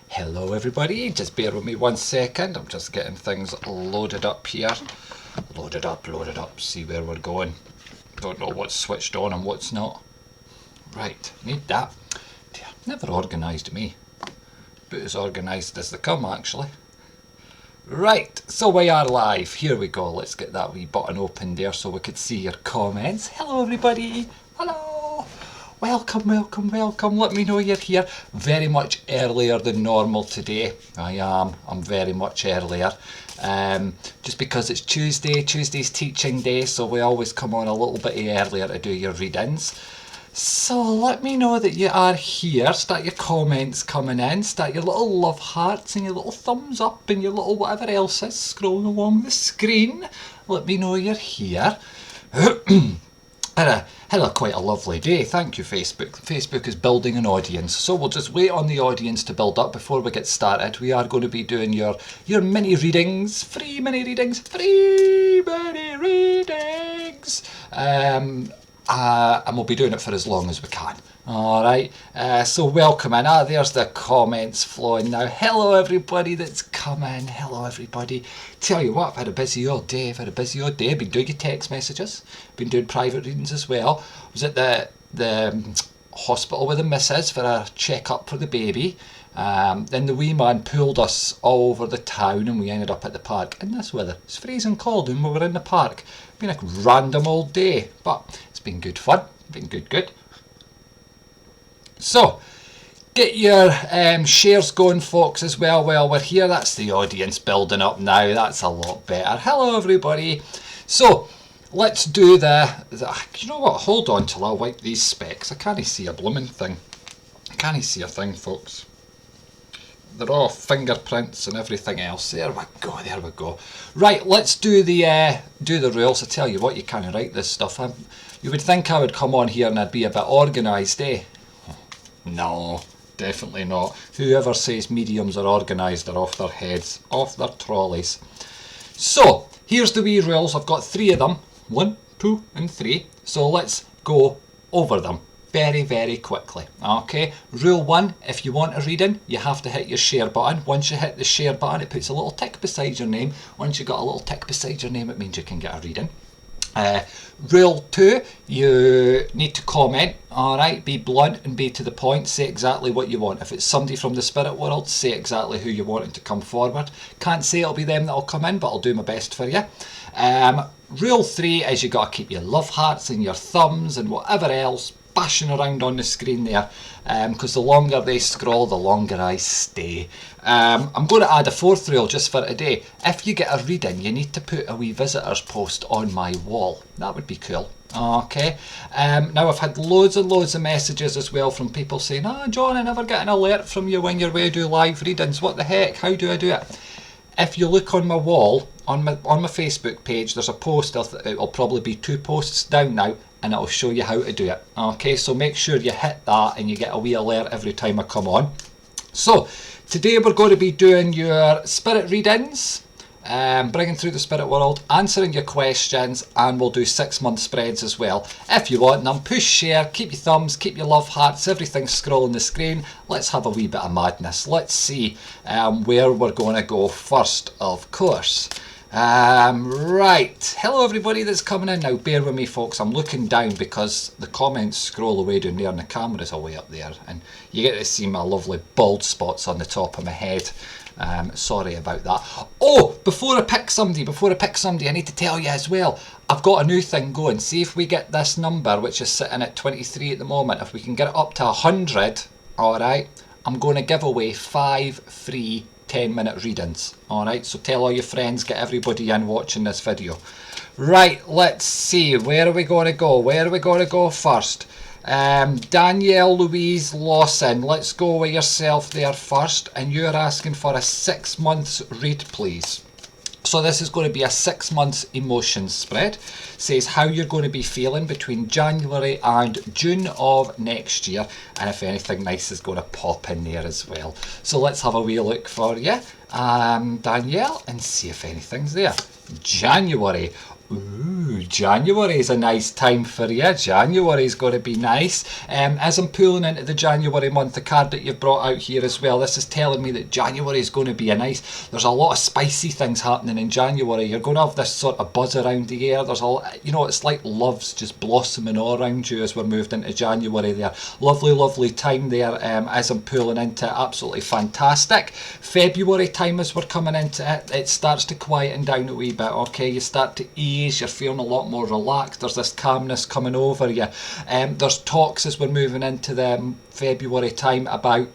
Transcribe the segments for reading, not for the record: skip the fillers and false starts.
Hello everybody, just bear with me 1 second, I'm just getting things loaded up here. Loaded up, see where we're going. Don't know what's switched on and what's not. Right, need that. Dear, never organised me. But as organised as they come actually. Right, so we are live. Here we go, let's get that wee button open there so we could see your comments. Hello everybody, hello. Welcome. Let me know you're here. Very much earlier than normal today. I'm very much earlier. Just because it's Tuesday. Tuesday's teaching day, so we always come on a little bit earlier to do your readings. So let me know that you are here. Start your comments coming in. Start your little love hearts and your little thumbs up and your little whatever else is scrolling along the screen. Let me know you're here. Had a quite a lovely day, thank you Facebook. Facebook is building an audience, so we'll just wait on the audience to build up before we get started. We are going to be doing your mini readings, free mini readings, and we'll be doing it for as long as we can. Alright, so welcome in. There's the comments flowing now. Hello everybody that's come in. Hello everybody. Tell you what, I've had a busy old day. Been doing your text messages. Been doing private readings as well. Was at the hospital with the missus for a check-up for the baby. Then the wee man pulled us all over the town and we ended up at the park in this weather. It's freezing cold and we were in the park. Been a random old day, but it's been good fun. Been good. So, get your shares going, folks, as well. Well, we're here. That's the audience building up now. That's a lot better. Hello, everybody. So, let's do you know what? Hold on till I wipe these specs. I can't see a blooming thing. I can't see a thing, folks. They're all fingerprints and everything else. There we go. Right, let's do the rules. I tell you what, you can't write this stuff. You would think I would come on here and I'd be a bit organised, eh? No, definitely not. Whoever says mediums are organised are off their heads, off their trolleys. So, here's the wee rules. I've got 3 of them. 1, 2 and 3. So let's go over them very quickly. Okay, rule 1, if you want a reading, you have to hit your share button. Once you hit the share button, it puts a little tick beside your name. Once you've got a little tick beside your name, it means you can get a reading. Rule 2, you need to comment, alright, be blunt and be to the point, say exactly what you want. If it's somebody from the spirit world, say exactly who you want to come forward. Can't say it'll be them that'll come in, but I'll do my best for you. Rule 3 is you got to keep your love hearts and your thumbs and whatever else bashing around on the screen there, because the longer they scroll, the longer I stay. I'm going to add a 4th rule just for today. If you get a reading, you need to put a wee visitors post on my wall. That would be cool. Okay. Now I've had loads and loads of messages as well from people saying, John, I never get an alert from you when you're away to do live readings. What the heck? How do I do it? If you look on my wall, on my Facebook page, there's a post. It'll probably be 2 posts down now, and it'll show you how to do it. Okay, so make sure you hit that and you get a wee alert every time I come on. So, today we're going to be doing your spirit readings, bringing through the spirit world, answering your questions, and we'll do 6-month spreads as well. If you want them, push share, keep your thumbs, keep your love hearts, everything scrolling the screen. Let's have a wee bit of madness. Let's see where we're going to go first, of course. Right, hello everybody that's coming in now. Bear with me, folks, I'm looking down because the comments scroll away down there and the camera's away up there and you get to see my lovely bald spots on the top of my head. Sorry about that. Oh, before I pick somebody, I need to tell you as well, I've got a new thing going. See if we get this number, which is sitting at 23 at the moment, if we can get it up to 100, alright, I'm going to give away 5 free 10-minute readings. Alright, so tell all your friends, get everybody in watching this video. Right, let's see, where are we going to go? First? Danielle Louise Lawson, let's go with yourself there first, and you're asking for a 6 months read, please. So this is going to be a 6 months emotions spread. Says how you're going to be feeling between January and June of next year, and if anything nice is going to pop in there as well. So let's have a wee look for you, Danielle, and see if anything's there. January. Ooh, Ooh, January is a nice time for you. January is going to be nice. As I'm pulling into the January month, the card that you've brought out here as well, this is telling me that January is going to be a nice... There's a lot of spicy things happening in January. You're going to have this sort of buzz around the air. There's a, you know, it's like love's just blossoming all around you as we're moved into January there. Lovely, lovely time there as I'm pulling into it. Absolutely fantastic. February time as we're coming into it, it starts to quieten down a wee bit, okay? You start to ease, you're feeling a lot more relaxed, there's this calmness coming over you. There's talks as we're moving into the February time about...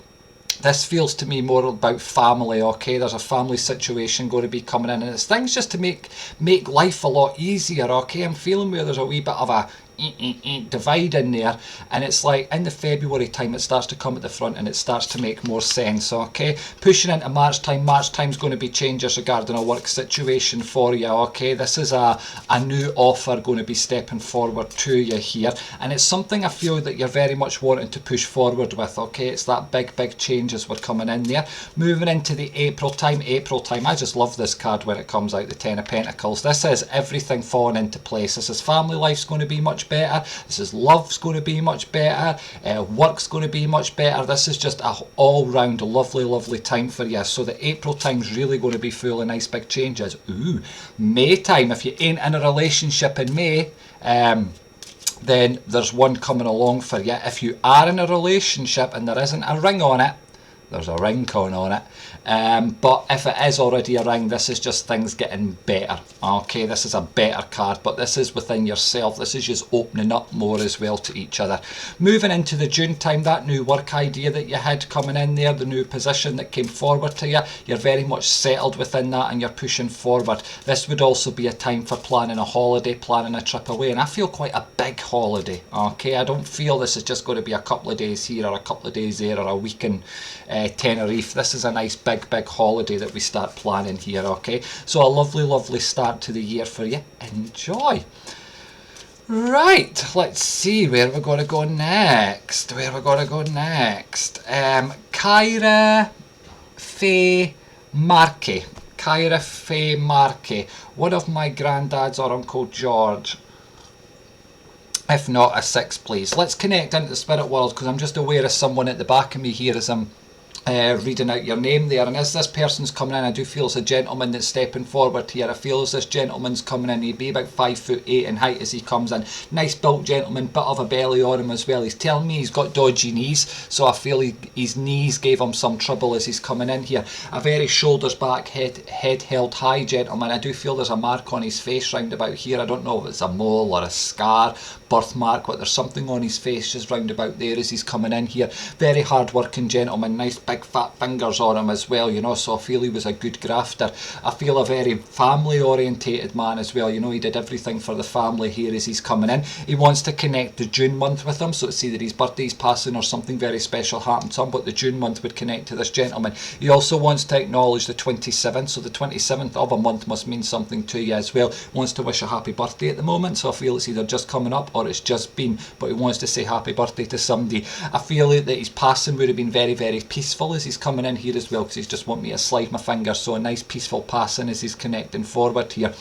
This feels to me more about family, okay? There's a family situation going to be coming in, and it's things just to make life a lot easier, okay? I'm feeling where there's a wee bit of a divide in there, and it's like in the February time it starts to come at the front and it starts to make more sense, okay? Pushing into March time's going to be changes regarding a work situation for you, okay? This is a new offer going to be stepping forward to you here, and it's something I feel that you're very much wanting to push forward with, okay? It's that big changes we're coming in there. Moving into the April time, I just love this card when it comes out, the Ten of Pentacles. This is everything falling into place. This is family life's going to be much better. This is love's going to be much better. Work's going to be much better. This is just a all-round lovely time for you. So the April time's really going to be full of nice big changes. Ooh, May time, if you ain't in a relationship in May, then there's one coming along for you. If you are in a relationship and there isn't a ring on it, there's a ring coming on it. But if it is already a ring, this is just things getting better. Okay, this is a better card, but this is within yourself. This is just opening up more as well to each other. Moving into the June time, that new work idea that you had coming in there, the new position that came forward to you, you're very much settled within that and you're pushing forward. This would also be a time for planning a holiday, planning a trip away, and I feel quite a big holiday. Okay, I don't feel this is just going to be a couple of days here or a couple of days there or a week in Tenerife. This is a nice big holiday that we start planning here, okay? So a lovely start to the year for you. Enjoy. Right, let's see where we're going to go next. Kyra Faye Markey. Kyra Faye Markey. One of my granddads or Uncle George. If not, a 6, please. Let's connect into the spirit world, because I'm just aware of someone at the back of me here as I'm reading out your name there, and as this person's coming in, I do feel it's a gentleman that's stepping forward here. I feel as this gentleman's coming in, he'd be about 5'8" in height as he comes in. Nice built gentleman, bit of a belly on him as well. He's telling me he's got dodgy knees, so I feel his knees gave him some trouble as he's coming in here. A very shoulders back, head held high gentleman. I do feel there's a mark on his face round about here. I don't know if it's a mole or a scar, birthmark, but there's something on his face just round about there as he's coming in here. Very hard working gentleman, nice big fat fingers on him as well, you know, so I feel he was a good grafter. I feel a very family orientated man as well, you know, he did everything for the family here as he's coming in. He wants to connect the June month with him, so it's either his birthday's passing or something very special happened to him, but the June month would connect to this gentleman. He also wants to acknowledge the 27th, so the 27th of a month must mean something to you as well. He wants to wish a happy birthday at the moment, so I feel it's either just coming up or it's just been, but he wants to say happy birthday to somebody. I feel that his passing would have been very peaceful as he's coming in here as well, because he's just want me to slide my fingers, so a nice peaceful passing as he's connecting forward here.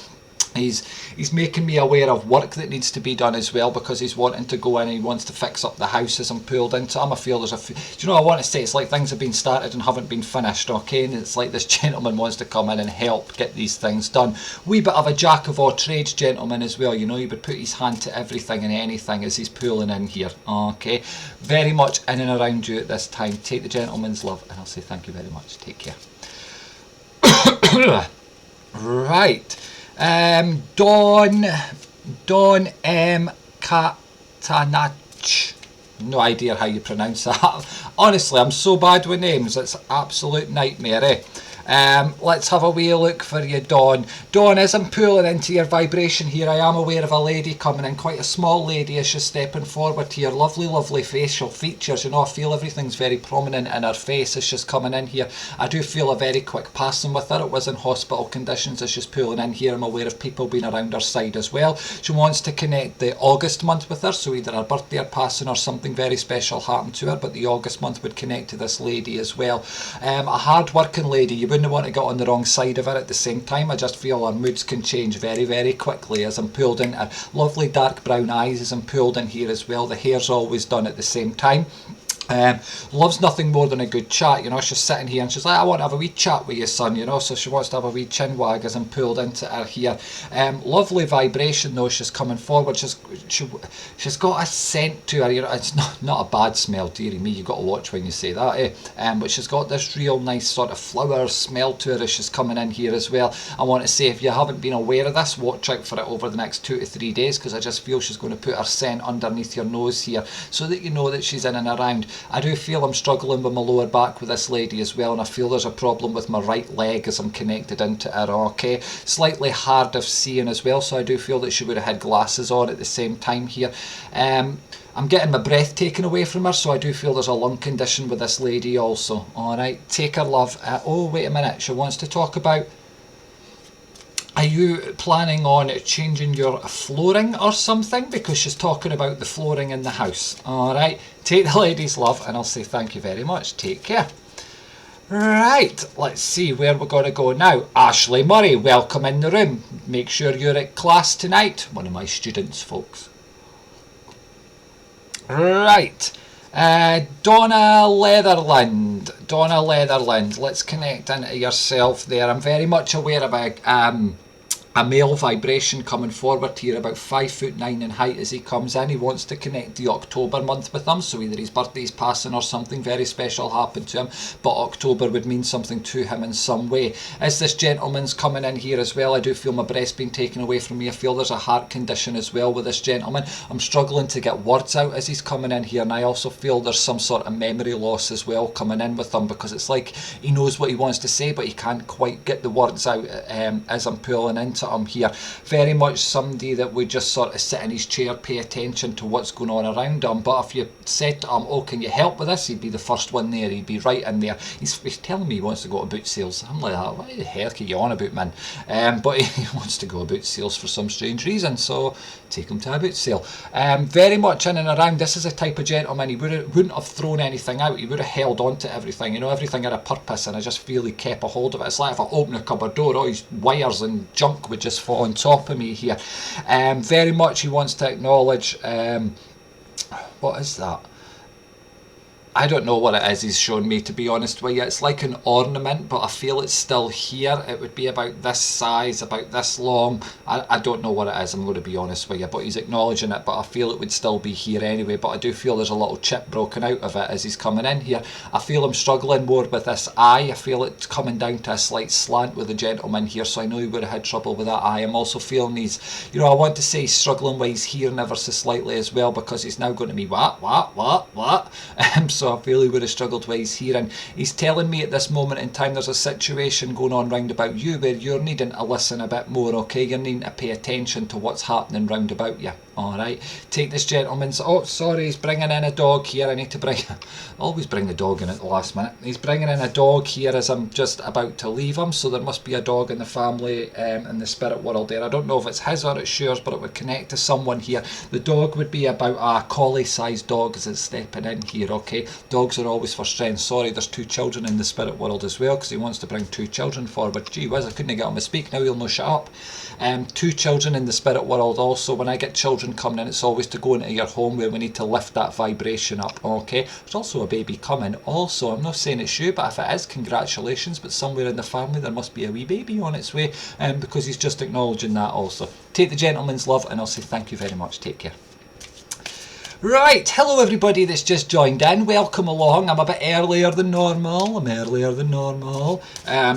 He's making me aware of work that needs to be done as well, because he's wanting to go in and he wants to fix up the house as I'm pulled into him. I feel there's do you know what I want to say? It's like things have been started and haven't been finished, okay? And it's like this gentleman wants to come in and help get these things done. Wee bit of a jack of all trades gentleman as well, you know, he would put his hand to everything and anything as he's pulling in here, okay? Very much in and around you at this time. Take the gentleman's love, and I'll say thank you very much. Take care. Right. Don M. Katanach. No idea how you pronounce that. Honestly, I'm so bad with names. It's absolute nightmare, eh? Let's have a wee look for you, Dawn. Dawn, as I'm pulling into your vibration here, I am aware of a lady coming in, quite a small lady as she's stepping forward here. Lovely facial features, you know, I feel everything's very prominent in her face as she's coming in here. I do feel a very quick passing with her. It was in hospital conditions as she's pulling in here. I'm aware of people being around her side as well. She wants to connect the August month with her, so either her birthday or passing or something very special happened to her, but the August month would connect to this lady as well. A hard working lady. You wouldn't want to get on the wrong side of her at the same time. I just feel her moods can change very, very quickly as I'm pulled in. Her lovely dark brown eyes as I'm pulled in here as well. The hair's always done at the same time. Loves nothing more than a good chat, you know. She's sitting here and she's like, I want to have a wee chat with you, son, you know. So she wants to have a wee chin wag as I'm pulled into her here. Lovely vibration though. She's coming forward. She's got a scent to her, you know. It's not a bad smell, dearie me, you've got to watch when you say that, but she's got this real nice sort of flower smell to her as she's coming in here as well. I want to say, if you haven't been aware of this, watch out for it over the next 2 to 3 days, because I just feel she's going to put her scent underneath your nose here so that you know that she's in and around. I do feel I'm struggling with my lower back with this lady as well, and I feel there's a problem with my right leg as I'm connected into her, okay. Slightly hard of seeing as well, so I do feel that she would have had glasses on at the same time here. I'm getting my breath taken away from her, so I do feel there's a lung condition with this lady also. Alright, take her love. Oh, wait a minute, she wants to talk about, are you planning on changing your flooring or something? Because she's talking about the flooring in the house. Alright, take the lady's love, and I'll say thank you very much. Take care. Right, let's see where we're going to go now. Ashley Murray, welcome in the room. Make sure you're at class tonight. One of my students, folks. Right. Donna Leatherland, let's connect into yourself there. I'm very much aware of a male vibration coming forward here, about 5'9" in height as he comes in. He wants to connect the October month with him, so either his birthday's passing or something very special happened to him, but October would mean something to him in some way. As this gentleman's coming in here as well, I do feel my breast being taken away from me. I feel there's a heart condition as well with this gentleman. I'm struggling to get words out as he's coming in here, and I also feel there's some sort of memory loss as well coming in with him, because it's like he knows what he wants to say but he can't quite get the words out as I'm pulling into him here. Very much somebody that would just sort of sit in his chair, pay attention to what's going on around him, but if you said to him, oh, can you help with this, he'd be the first one there. He'd be right in there. He's telling me he wants to go to boot sales. I'm like, what the heck are you on about, man? But he wants to go to boot sales for some strange reason, so take him to a boot sale. Very much in and around. This is a type of gentleman, he wouldn't have thrown anything out. He would have held on to everything, you know. Everything had a purpose, and I just feel he kept a hold of it. It's like if I open a cupboard door, all his wires and junk would just fall on top of me here. Very much he wants to acknowledge, what is that? I don't know what it is he's shown me, to be honest with you. It's like an ornament, but I feel it's still here. It would be about this size, about this long. I don't know what it is, I'm going to be honest with you, but he's acknowledging it, but I feel it would still be here anyway. But I do feel there's a little chip broken out of it as he's coming in here. I feel I'm struggling more with this eye. I feel it's coming down to a slight slant with the gentleman here, so I know he would have had trouble with that eye. I'm also feeling he's, you know, I want to say he's struggling with his hearing ever so slightly as well, because he's now going to be what? So I feel he would have struggled with his hearing. He's telling me at this moment in time there's a situation going on round about you where you're needing to listen a bit more, okay? You're needing to pay attention to what's happening round about you. Alright, take this gentleman's, oh sorry, he's bringing in a dog here. I need to bring, always bring the dog in at the last minute. He's bringing in a dog here as I'm just about to leave him, so there must be a dog in the family in the spirit world there. I don't know if it's his or it's yours, but it would connect to someone here. The dog would be about a collie sized dog as it's stepping in here, okay? Dogs are always for strength. Sorry, there's 2 children in the spirit world as well, because he wants to bring 2 children forward. Gee whiz, I couldn't get him to speak, now he'll no shut up. 2 children in the spirit world also. When I get children coming in, it's always to go into your home where we need to lift that vibration up, okay? There's also a baby coming also. I'm not saying it's you, but if it is, congratulations, but somewhere in the family there must be a wee baby on its way, because he's just acknowledging that also. Take the gentleman's love, and I'll say thank you very much. Take care. Right, hello everybody that's just joined in, welcome along. I'm a bit earlier than normal,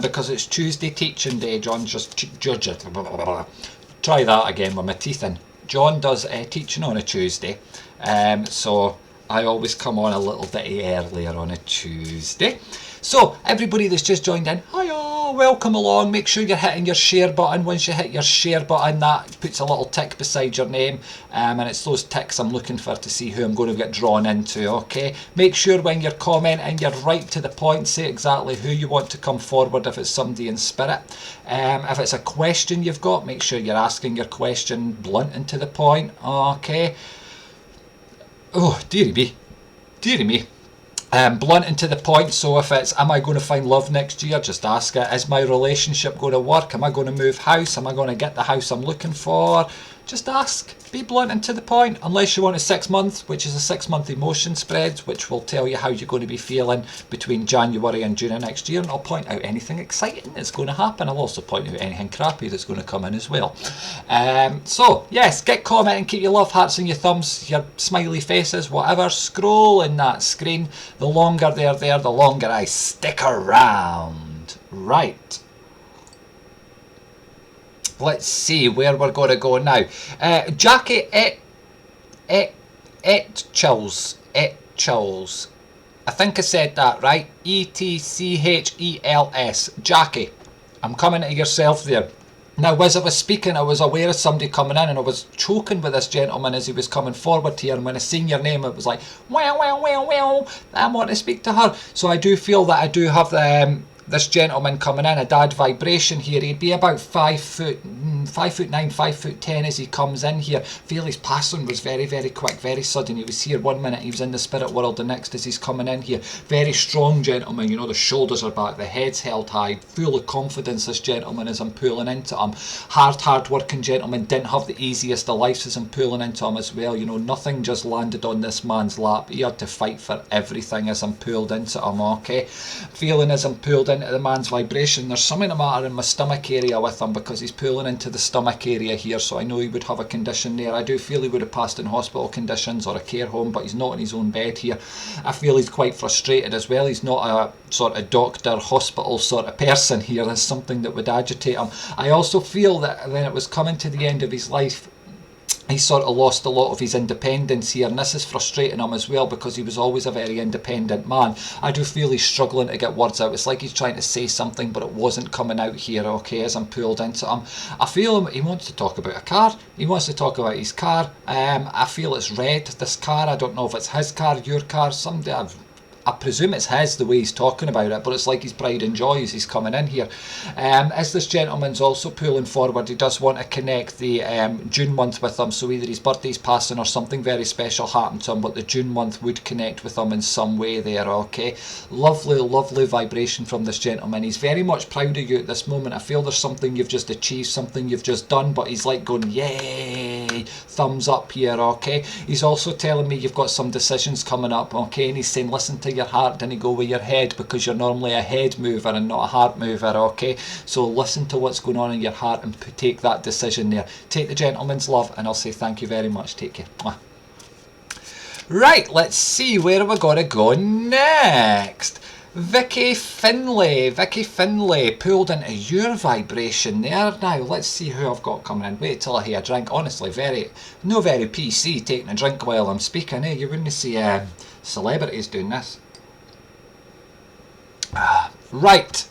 because it's Tuesday teaching day. John just judge it. Try that again with my teeth in. John does teaching on a Tuesday, so I always come on a little bit earlier on a Tuesday. So everybody that's just joined in, hiya, welcome along. Make sure you're hitting your share button. Once you hit your share button, that puts a little tick beside your name, and it's those ticks I'm looking for to see who I'm going to get drawn into, okay? Make sure when you're commenting you're right to the point. Say exactly who you want to come forward if it's somebody in spirit. If it's a question you've got, make sure you're asking your question blunt and to the point, okay? Oh, dearie me. Blunt and to the point. So if it's, am I going to find love next year, just ask it. Is my relationship going to work? Am I going to move house? Am I going to get the house I'm looking for? Just ask. Be blunt and to the point. Unless you want a 6 month, which is a 6 month emotion spread, which will tell you how you're going to be feeling between January and June of next year. And I'll point out anything exciting that's going to happen. I'll also point out anything crappy that's going to come in as well. So yes, get commenting, keep your love hearts and your thumbs, your smiley faces, whatever. Scroll in that screen. The longer they're there, the longer I stick around. Right. Let's see where we're going to go now. Jackie Chills. I think I said that right. Etchels. Jackie, I'm coming to yourself there. Now, as I was speaking, I was aware of somebody coming in, and I was choking with this gentleman as he was coming forward here. And when I seen your name, it was like, well, I want to speak to her. So I do feel that I do have this gentleman coming in, a dad vibration here. He'd be about 5'9", 5'10" as he comes in here. Feel his passing was very, very quick, very sudden. He was here 1 minute, he was in the spirit world the next as he's coming in here. Very strong gentleman, you know, the shoulders are back, the head's held high, full of confidence this gentleman as I'm pulling into him. Hard working gentleman, didn't have the easiest of lives as I'm pulling into him as well. You know, nothing just landed on this man's lap. He had to fight for everything as I'm pulled into him, okay? Feeling as I'm pulled into the man's vibration, there's something the matter in my stomach area with him because he's pulling into the stomach area here, so I know he would have a condition there. I do feel he would have passed in hospital conditions or a care home, but he's not in his own bed here. I feel he's quite frustrated as well. He's not a sort of doctor, hospital sort of person here. There's something that would agitate him. I also feel that when it was coming to the end of his life, he sort of lost a lot of his independence here, and this is frustrating him as well because he was always a very independent man. I do feel he's struggling to get words out. It's like he's trying to say something but it wasn't coming out here, okay, as I'm pulled into him. I feel he wants to talk about a car. He wants to talk about his car. I feel it's red, this car. I don't know if it's his car, your car, someday I presume it's his, the way he's talking about it, but it's like his pride and joy as he's coming in here. As this gentleman's also pulling forward, he does want to connect the June month with him, so either his birthday's passing or something very special happened to him, but the June month would connect with him in some way there, okay? Lovely vibration from this gentleman. He's very much proud of you at this moment. I feel there's something you've just achieved, something you've just done, but he's like going, yay, thumbs up here, okay? He's also telling me you've got some decisions coming up, okay? And he's saying, listen to your heart, didn't go with your head, because you're normally a head mover and not a heart mover, okay? So listen to what's going on in your heart and take that decision there. Take the gentleman's love, and I'll say thank you very much. Take care. Mwah. Right, let's see where we're going to go next. Vicky Finlay pulled into your vibration there. Now let's see who I've got coming in. Wait till I hear a drink. Honestly, very PC taking a drink while I'm speaking, eh? You wouldn't see celebrities doing this. Right.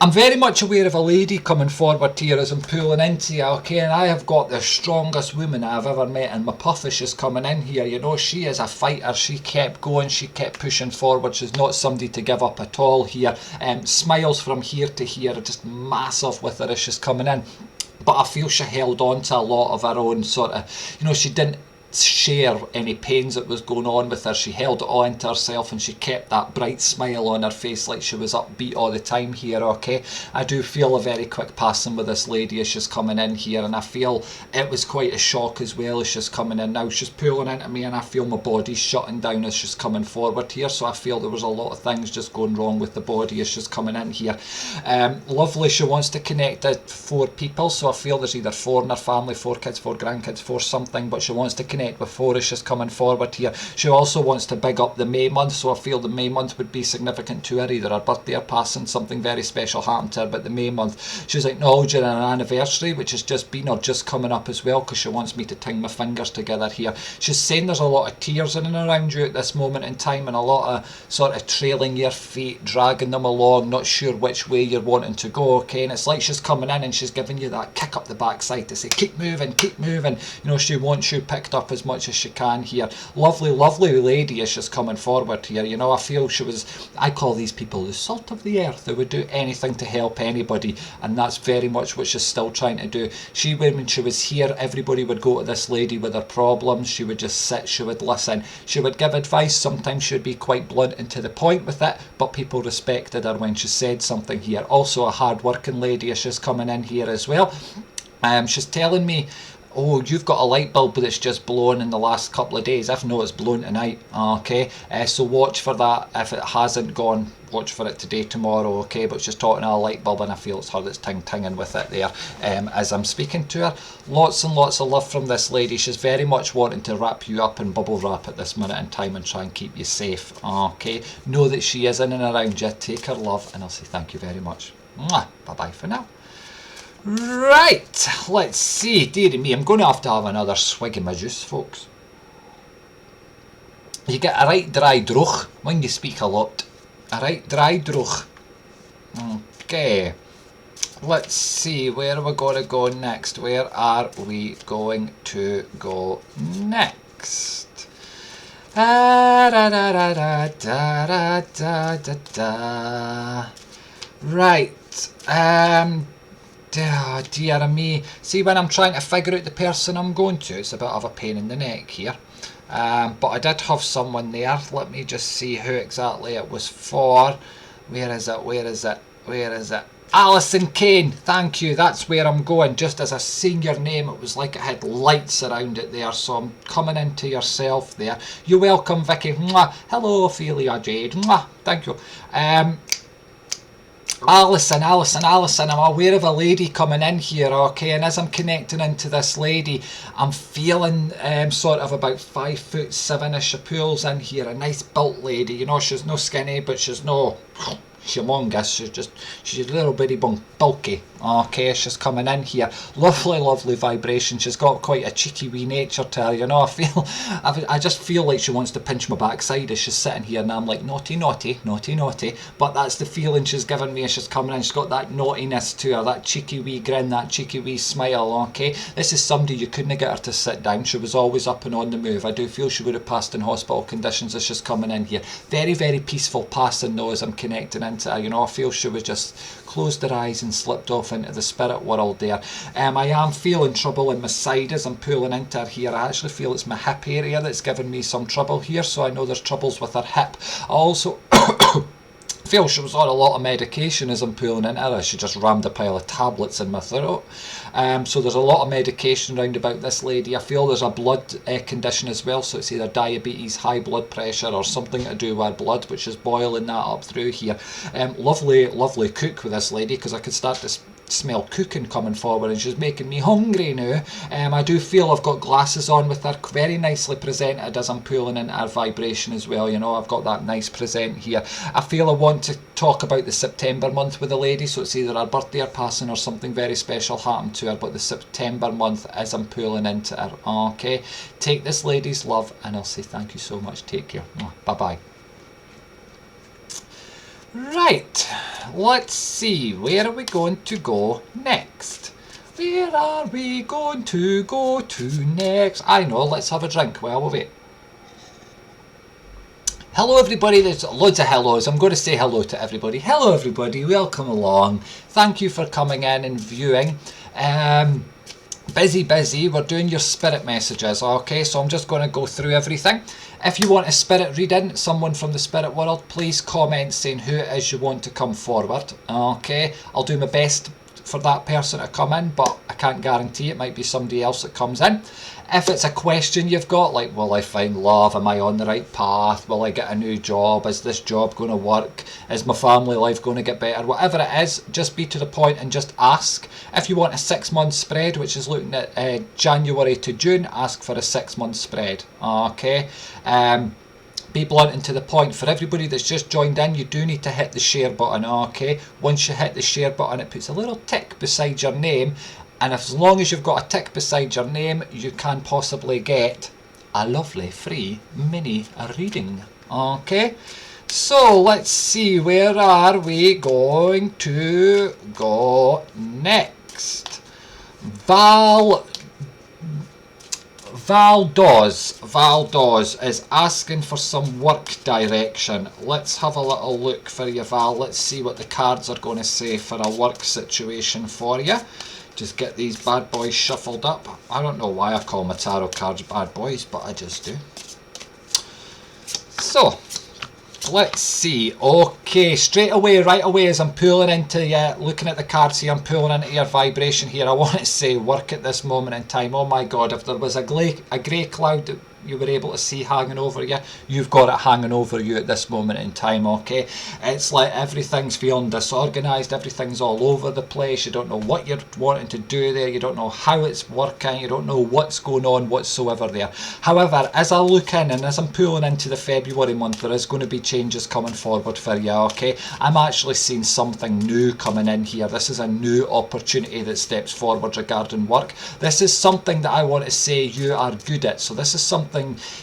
I'm very much aware of a lady coming forward here as I'm pulling into you, okay, and I have got the strongest woman I've ever met, and my puffish is coming in here. You know, she is a fighter. She kept going, she kept pushing forward. She's not somebody to give up at all here. Smiles from here to here, just massive with her as she's coming in. But I feel she held on to a lot of her own sort of, you know, she didn't share any pains that was going on with her. She held it on to herself and she kept that bright smile on her face like she was upbeat all the time here, okay? I do feel a very quick passing with this lady as she's coming in here, and I feel it was quite a shock as well as she's coming in. Now she's pulling into me and I feel my body's shutting down as she's coming forward here, so I feel there was a lot of things just going wrong with the body as she's coming in here. Lovely, she wants to connect to 4 people, so I feel there's either 4 in her family, 4 kids, 4 grandkids, 4 something, but she wants to connect with 4 as she's coming forward here. She also wants to big up the May month, so I feel the May month would be significant to her, either her birthday or passing, something very special happened to her. But the May month, she's acknowledging an anniversary which has just been or just coming up as well, because she wants me to ting my fingers together here. She's saying there's a lot of tears in and around you at this moment in time, and a lot of sort of trailing your feet, dragging them along, not sure which way you're wanting to go, okay? And it's like she's coming in and she's giving you that kick up the backside to say keep moving, you know. She wants you picked up up as much as she can here. Lovely, lovely lady as she's coming forward here. You know, I feel she was, I call these people the salt of the earth. They would do anything to help anybody, and that's very much what she's still trying to do. When she was here, everybody would go to this lady with their problems. She would just sit, she would listen, she would give advice. Sometimes she would be quite blunt and to the point with it, but people respected her when she said something here. Also a hard working lady as she's coming in here as well. She's telling me, oh, you've got a light bulb that's just blown in the last couple of days. If not, it's blown tonight. Okay, so watch for that. If it hasn't gone, watch for it today, tomorrow. Okay, but she's talking about a light bulb, and I feel it's her that's ting-tinging with it there as I'm speaking to her. Lots and lots of love from this lady. She's very much wanting to wrap you up in bubble wrap at this minute in time and try and keep you safe. Okay, know that she is in and around you. Take her love, and I'll say thank you very much. Mwah. Bye-bye for now. Right, let's see. Dearie me, I'm going to have another swig of my juice, folks. You get a right dry droch when you speak a lot. A right dry droch. Okay, let's see, where are we going to go next? Where are we going to go next? Right, oh, dear me. See, when I'm trying to figure out the person I'm going to, it's a bit of a pain in the neck here. But I did have someone there. Let me just see who exactly it was for. Where is it? Where is it? Where is it? Alison Kane. Thank you. That's where I'm going. Just as I seen your name, it was like it had lights around it there. So I'm coming into yourself there. You're welcome, Vicky. Mwah. Hello, Ophelia Jade. Mwah. Thank you. Alison, I'm aware of a lady coming in here, okay, and as I'm connecting into this lady, I'm feeling sort of about 5'7" of pools in here, a nice built lady, you know, she's no skinny, but she's no humongous, she's a little bitty bulky, okay, she's coming in here, lovely, lovely vibration, she's got quite a cheeky wee nature to her, you know, I just feel like she wants to pinch my backside as she's sitting here, and I'm like, naughty, naughty, naughty, naughty, but that's the feeling she's giving me as she's coming in. She's got that naughtiness to her, that cheeky wee grin, that cheeky wee smile, okay, this is somebody you couldn't get her to sit down, she was always up and on the move. I do feel she would have passed in hospital conditions as she's coming in here, very, very peaceful passing though as I'm connecting into her, you know, I feel she was just closed her eyes and slipped off into the spirit world there. I am feeling trouble in my side as I'm pulling into her here. I actually feel it's my hip area that's giving me some trouble here, so I know there's troubles with her hip. I also feel she was on a lot of medication as I'm pulling into her. She just rammed a pile of tablets in my throat. So there's a lot of medication round about this lady. I feel there's a blood condition as well, so it's either diabetes, high blood pressure, or something to do with blood, which is boiling that up through here. Lovely, lovely cook with this lady, because I could start to smell cooking coming forward, and she's making me hungry now. I do feel I've got glasses on with her, very nicely presented as I'm pulling into her vibration as well, you know, I've got that nice present here. I feel I want to talk about the September month with the lady, so it's either her birthday or passing or something very special happened to her, but the September month as I'm pulling into her, okay. Take this lady's love, and I'll say thank you so much. Take care. Bye bye. Right, let's see, where are we going to go next? Where are we going to go to next? I know, let's have a drink while we wait. Hello everybody, there's loads of hellos. I'm going to say hello to everybody. Hello everybody, welcome along. Thank you for coming in and viewing. Busy, we're doing your spirit messages, okay, so I'm just going to go through everything. If you want a spirit reading, someone from the spirit world, please comment saying who it is you want to come forward, okay. I'll do my best for that person to come in, but I can't guarantee it might be somebody else that comes in. If it's a question you've got, like, will I find love? Am I on the right path? Will I get a new job? Is this job going to work? Is my family life going to get better? Whatever it is, just be to the point and just ask. If you want a 6-month spread, which is looking at January to June, ask for a 6-month spread, okay? Be blunt and to the point. For everybody that's just joined in, you do need to hit the share button, okay? Once you hit the share button, it puts a little tick beside your name, and as long as you've got a tick beside your name, you can possibly get a lovely free mini reading, okay? So let's see, where are we going to go next? Valdos is asking for some work direction. Let's have a little look for you, Val. Let's see what the cards are going to say for a work situation for you. Just get these bad boys shuffled up. I don't know why I call my tarot cards bad boys, but I just do. So, let's see. Okay, straight away, right away, as I'm pulling into you, looking at the cards here, I'm pulling into your vibration here. I want to say work at this moment in time. Oh my God, if there was a grey cloud that you were able to see hanging over you, you've got it hanging over you at this moment in time, okay? It's like everything's feeling disorganised, everything's all over the place, you don't know what you're wanting to do there, you don't know how it's working, you don't know what's going on whatsoever there. However, as I look in and as I'm pulling into the February month, there is going to be changes coming forward for you, okay? I'm actually seeing something new coming in here. This is a new opportunity that steps forward regarding work. This is something that I want to say you are good at. So this is something,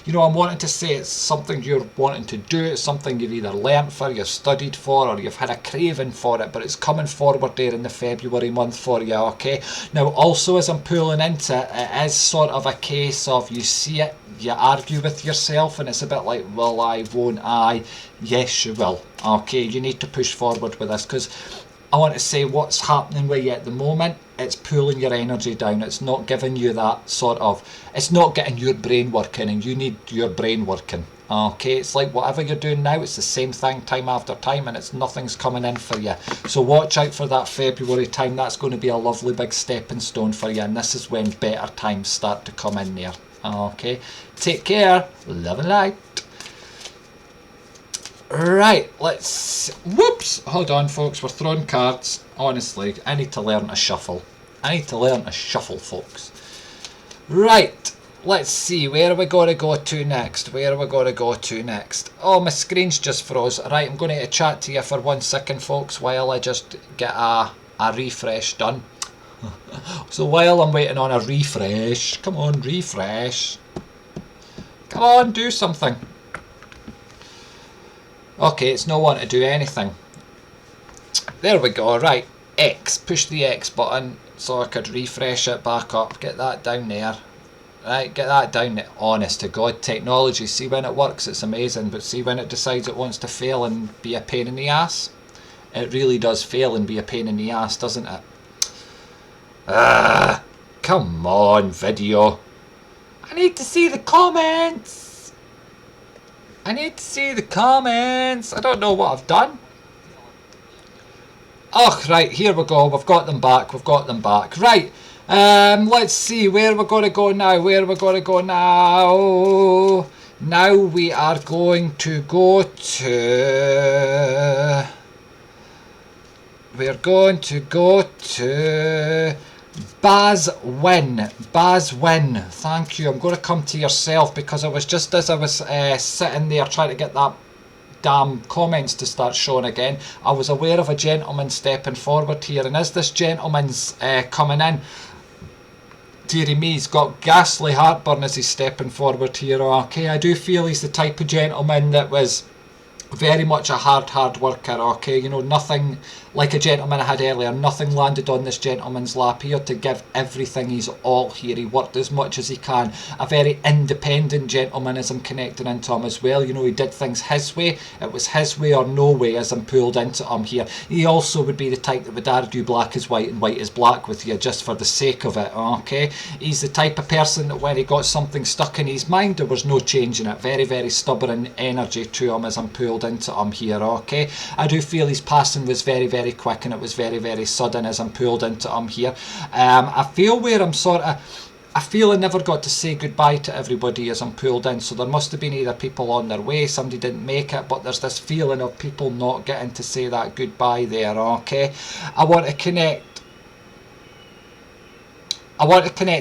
you know, I'm wanting to say it's something you're wanting to do. It's something you've either learnt for, you've studied for, or you've had a craving for it, but it's coming forward there in the February month for you, okay? Now, also as I'm pulling into it, it is sort of a case of you see it, you argue with yourself, and it's a bit like, will I, won't I? Yes, you will. Okay, you need to push forward with this, because I want to say what's happening with you at the moment, it's pulling your energy down. It's not giving you that sort of, it's not getting your brain working, and you need your brain working. Okay, it's like whatever you're doing now, it's the same thing time after time, and it's nothing's coming in for you. So watch out for that February time. That's going to be a lovely big stepping stone for you, and this is when better times start to come in there. Okay, take care, love and light. Right, let's, whoops, hold on folks, we're throwing cards. Honestly, I need to learn to shuffle. I need to learn to shuffle, folks. Right, let's see, where are we going to go to next? Where are we going to go to next? Oh, my screen's just froze. Right, I'm going to chat to you for 1 second, folks, while I just get a refresh done. So while I'm waiting on a refresh, come on, refresh. Come on, do something. Okay, it's no one to do anything. There we go, right, X, push the X button so I could refresh it back up, get that down there. Right, get that down there. Honest to God, technology, see when it works, it's amazing, but see when it decides it wants to fail and be a pain in the ass? It really does fail and be a pain in the ass, doesn't it? Come on, video. I need to see the comments. I need to see the comments. I don't know what I've done. Oh, right, here we go. We've got them back. We've got them back. Right, let's see where we're going to go now. Where are we going to go now? Now we are going to go to... We're going to go to... Baz Win, thank you. I'm going to come to yourself because I was just as I was sitting there trying to get that damn comments to start showing again, I was aware of a gentleman stepping forward here, and as this gentleman's coming in, dearie me, he's got ghastly heartburn as he's stepping forward here. Okay, I do feel he's the type of gentleman that was very much a hard worker, okay, you know, nothing like a gentleman I had earlier, nothing landed on this gentleman's lap. He had to give everything he's all here. He worked as much as he can. A very independent gentleman as I'm connecting into him as well. You know, he did things his way. It was his way or no way as I'm pulled into him here. He also would be the type that would argue black is white and white is black with you just for the sake of it, okay? He's the type of person that when he got something stuck in his mind, there was no changing it. Very, very stubborn energy to him as I'm pulled into him here, okay? I do feel his passing was very, very quick, and it was very, very sudden as I'm pulled into him here. I feel where I'm sort of, I feel I never got to say goodbye to everybody as I'm pulled in, so there must have been either people on their way, somebody didn't make it, but there's this feeling of people not getting to say that goodbye there, okay? I want to connect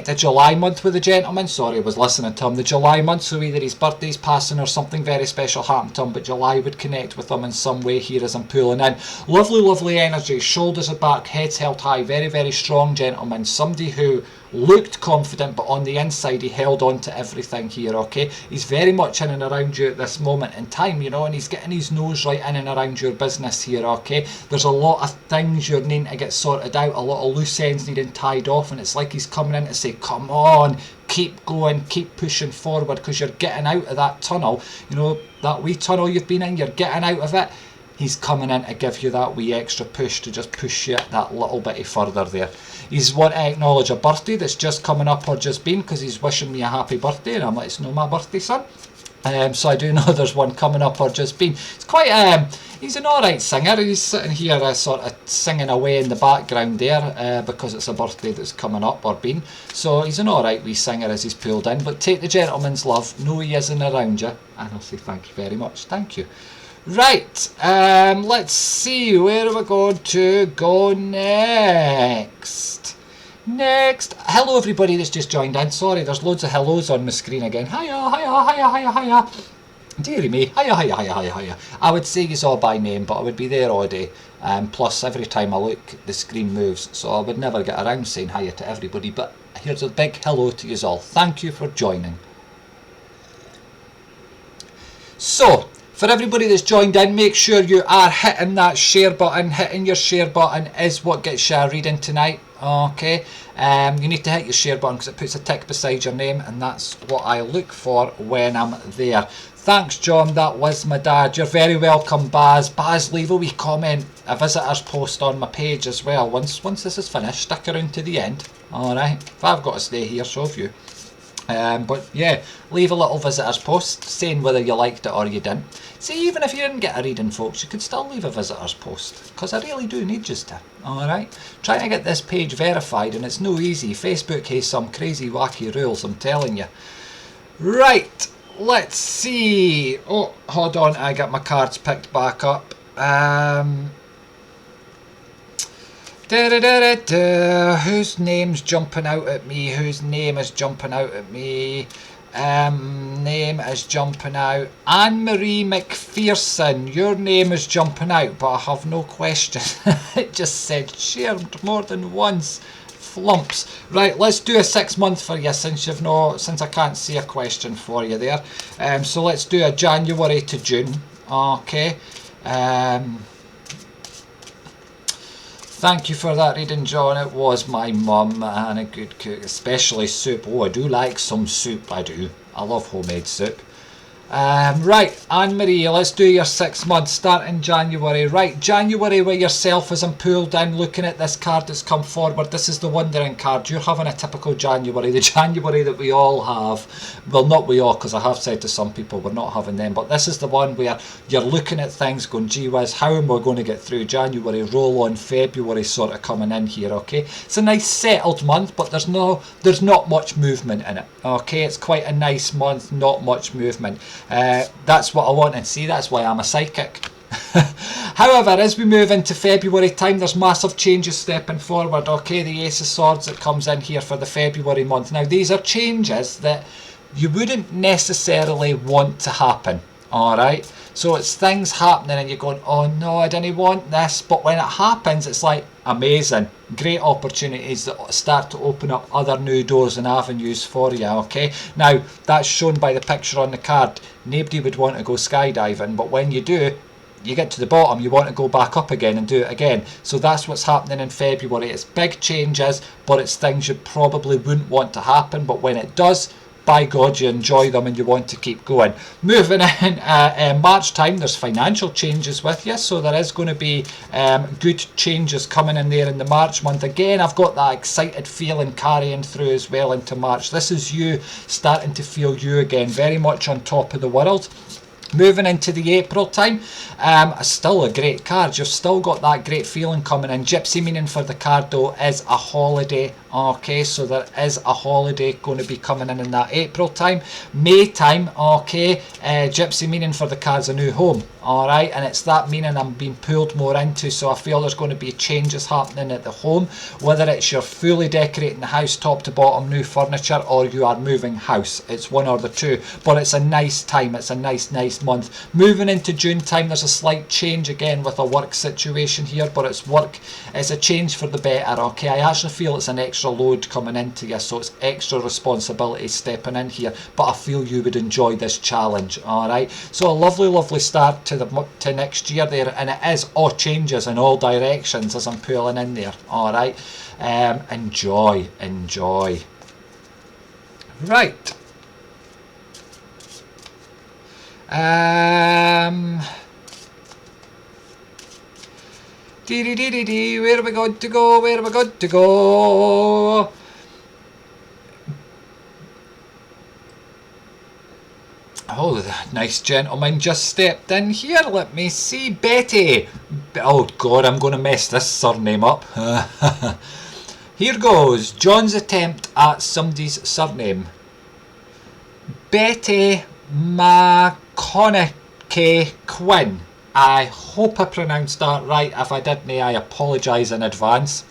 the July month with the gentleman. Sorry, I was listening to him. The July month, so either his birthday's passing or something very special happened to him, but July would connect with him in some way here as I'm pulling in. Lovely, lovely energy. Shoulders are back, head's held high. Very, very strong gentleman. Somebody who looked confident, but on the inside he held on to everything here, okay? He's very much in and around you at this moment in time, you know, and he's getting his nose right in and around your business here, okay? There's a lot of things you're needing to get sorted out, a lot of loose ends needing tied off, and it's like he's coming in to say, come on, keep going, keep pushing forward, because you're getting out of that tunnel, you know, that wee tunnel you've been in, you're getting out of it. He's coming in to give you that wee extra push to just push you that little bit further there. He's want to acknowledge a birthday that's just coming up or just been, because he's wishing me a happy birthday, and I'm like, it's not my birthday, son. So I do know there's one coming up or just been. It's quite, he's an alright singer. He's sitting here sort of singing away in the background there because it's a birthday that's coming up or been. So he's an alright wee singer as he's pulled in. But take the gentleman's love. No, he isn't around you. And I'll say thank you very much. Thank you. Right, let's see, where are we going to go next? Hello everybody that's just joined in. Sorry, there's loads of hellos on my screen again. Hiya, hiya, hiya, hiya, hiya. Dearie me, hiya, hiya, hiya, hiya, hiya. I would say he's all by name, but I would be there all day. Plus, every time I look, the screen moves, so I would never get around saying hiya to everybody. But here's a big hello to you all. Thank you for joining. So, for everybody that's joined in, make sure you are hitting that share button. Hitting your share button is what gets you a reading tonight. Okay, you need to hit your share button because it puts a tick beside your name, and that's what I look for when I'm there. Thanks, John. That was my dad. You're very welcome, Baz. Baz, leave a wee comment, a visitor's post on my page as well. Once this is finished, stick around to the end. All right. If I've got to stay here, so have you. But yeah, leave a little visitor's post saying whether you liked it or you didn't. See, even if you didn't get a reading, folks, you could still leave a visitor's post, because I really do need you to. Alright? Trying to get this page verified, and it's no easy. Facebook has some crazy wacky rules, I'm telling you. Right, let's see. Oh, hold on, I got my cards picked back up. Whose name's jumping out at me? Whose name is jumping out at me? Name is jumping out. Anne-Marie McPherson, your name is jumping out, but I have no question. It just said shared more than once. Flumps. Right, let's do a 6 month for you since I can't see a question for you there. So let's do a January to June. Okay. Thank you for that reading, John. It was my mum, and a good cook, especially soup. Oh, I do like some soup, I do. I love homemade soup. Right, Anne-Marie, let's do your 6 months, start in January. Right, January with yourself as I'm pulled in, looking at this card that's come forward. This is the wondering card. You're having a typical January, the January that we all have. Well, not we all, because I have said to some people we're not having them, but this is the one where you're looking at things going, gee whiz, how am I going to get through January? Roll on February sort of coming in here, okay? It's a nice settled month, but there's not much movement in it, okay? It's quite a nice month, not much movement. That's what I want to see. That's why I'm a psychic. However, as we move into February time, there's massive changes stepping forward. Okay, the Ace of Swords that comes in here for the February month. Now, these are changes that you wouldn't necessarily want to happen. All right, so it's things happening and you're going, oh no, I didn't want this. But when it happens, it's like amazing, great opportunities that start to open up other new doors and avenues for you. Okay, now that's shown by the picture on the card. Nobody would want to go skydiving, but when you do, you get to the bottom, you want to go back up again and do it again. So that's what's happening in February. It's big changes, but it's things you probably wouldn't want to happen, but when it does, by God, you enjoy them and you want to keep going. Moving in March time, there's financial changes with you, so there is going to be good changes coming in there in the March month. Again, I've got that excited feeling carrying through as well into March. This is you starting to feel you again, very much on top of the world. Moving into the April time, still a great card. You've still got that great feeling coming in. Gypsy meaning for the card though is a holiday. Okay, so there is a holiday going to be coming in that April time. May time, okay, Gypsy meaning for the card's a new home. Alright, and it's that meaning I'm being pulled more into, so I feel there's going to be changes happening at the home, whether it's you're fully decorating the house top to bottom, new furniture, or you are moving house. It's one or the two, but it's a nice time. It's a nice this month. Moving into June time, there's a slight change again with a work situation here, but it's a change for the better, okay? I actually feel it's an extra load coming into you, so it's extra responsibility stepping in here, but I feel you would enjoy this challenge, alright? So a lovely start to next year there, and it is all changes in all directions as I'm pulling in there, alright? Enjoy. Right. Where are we going to go? Oh, the nice gentleman just stepped in here. Let me see. Betty. Oh, God, I'm going to mess this surname up. Here goes. John's attempt at somebody's surname. Betty McConaughey Quinn. I hope I pronounced that right. If I didn't, I apologise in advance.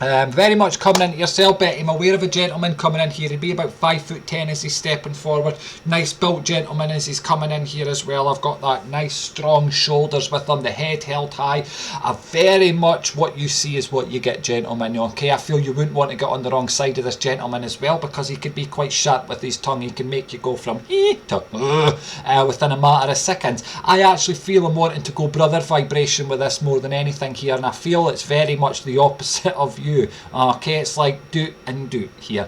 Very much coming into yourself, Betty. I'm aware of a gentleman coming in here. He'd be about 5'10" as he's stepping forward. Nice built gentleman as he's coming in here as well. I've got that nice strong shoulders with him, the head held high. Very much what you see is what you get, gentlemen. Okay, I feel you wouldn't want to get on the wrong side of this gentleman as well, because he could be quite sharp with his tongue. He can make you go from to within a matter of seconds. I actually feel I'm wanting to go brother vibration with this more than anything here, and I feel it's very much the opposite of you. Okay, it's like do and do here.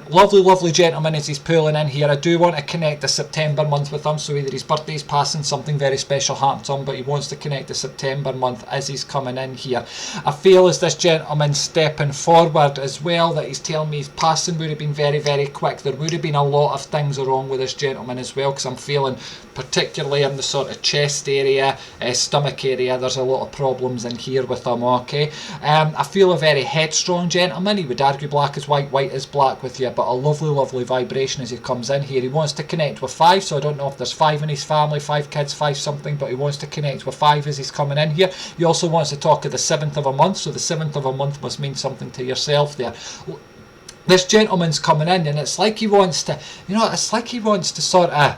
Lovely gentleman as he's pulling in here. I do want to connect the September month with him, so either his birthday's passing, something very special happened to him, but he wants to connect the September month as he's coming in here. I feel as this gentleman stepping forward as well, that he's telling me his passing would have been very quick. There would have been a lot of things wrong with this gentleman as well, because I'm feeling particularly in the sort of chest area, stomach area, there's a lot of problems in here with him. Okay, I feel a very headstrong gentleman. He would argue black is white, white is black with you, but a lovely vibration as he comes in here. He wants to connect with 5, so I don't know if there's 5 in his family, 5 kids, 5 something, but he wants to connect with 5 as he's coming in here. He also wants to talk of the 7th of a month, so the 7th of a month must mean something to yourself there. This gentleman's coming in, and it's like he wants to, it's like he wants to sort of,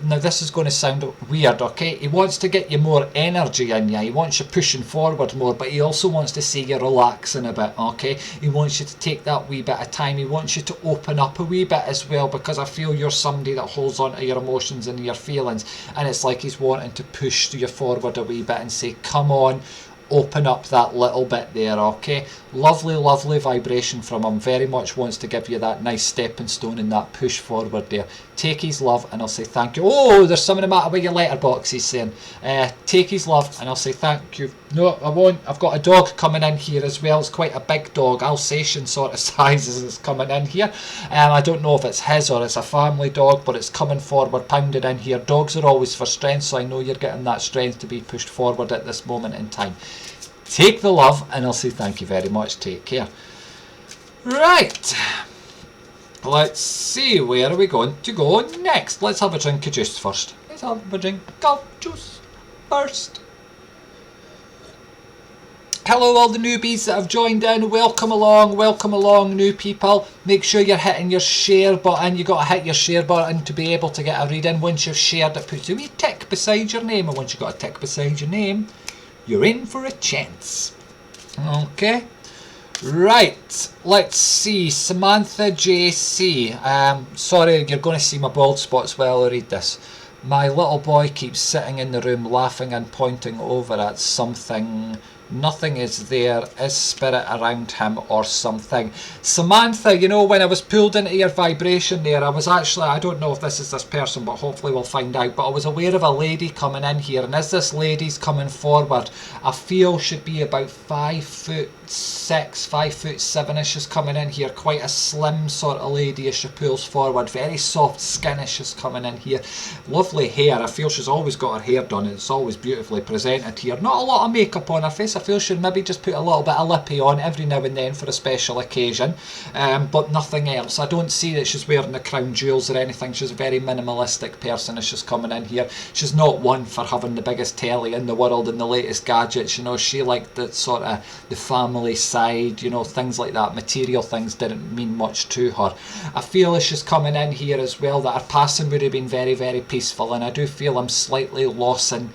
now this is going to sound weird, okay? He wants to get you more energy in you. He wants you pushing forward more, but he also wants to see you relaxing a bit, okay? He wants you to take that wee bit of time. He wants you to open up a wee bit as well, because I feel you're somebody that holds on to your emotions and your feelings, and it's like he's wanting to push you forward a wee bit and say, come on, open up that little bit there, okay? Lovely vibration from him. Very much wants to give you that nice stepping stone and that push forward there. Take his love and I'll say thank you. Oh, there's something the matter with your letterbox, he's saying. Take his love and I'll say thank you. No, I won't. I've got a dog coming in here as well. It's quite a big dog, Alsatian sort of sizes is coming in here. I don't know if it's his or it's a family dog, but it's coming forward, pounded in here. Dogs are always for strength, so I know you're getting that strength to be pushed forward at this moment in time. Take the love and I'll say thank you very much. Take care. Right. Let's see, where are we going to go next? Let's have a drink of juice first. Let's have a drink of juice first. Hello all the newbies that have joined in. Welcome along new people. Make sure you're hitting your share button. You've got to hit your share button to be able to get a read in. Once you've shared it, puts a wee tick beside your name, and once you've got a tick beside your name, you're in for a chance. Okay. Right, let's see. Samantha JC. Sorry, you're going to see my bald spots while I read this. My little boy keeps sitting in the room laughing and pointing over at something. Nothing is there. Is spirit around him or something? Samantha, you know, when I was pulled into your vibration there, I was actually, I don't know if this is this person, but hopefully we'll find out, but I was aware of a lady coming in here, and as this lady's coming forward, I feel should be about 5'6", 5'7" is coming in here. Quite a slim sort of lady as she pulls forward. Very soft skin as she's coming in here. Lovely hair. I feel she's always got her hair done. It's always beautifully presented here. Not a lot of makeup on her face. I feel she'd maybe just put a little bit of lippy on every now and then for a special occasion, but nothing else. I don't see that she's wearing the crown jewels or anything. She's a very minimalistic person as she's coming in here. She's not one for having the biggest telly in the world and the latest gadgets. You know, she liked the sort of the family side, you know, things like that. Material things didn't mean much to her. I feel as she's coming in here as well that her passing would have been very, very peaceful, and I do feel I'm slightly losing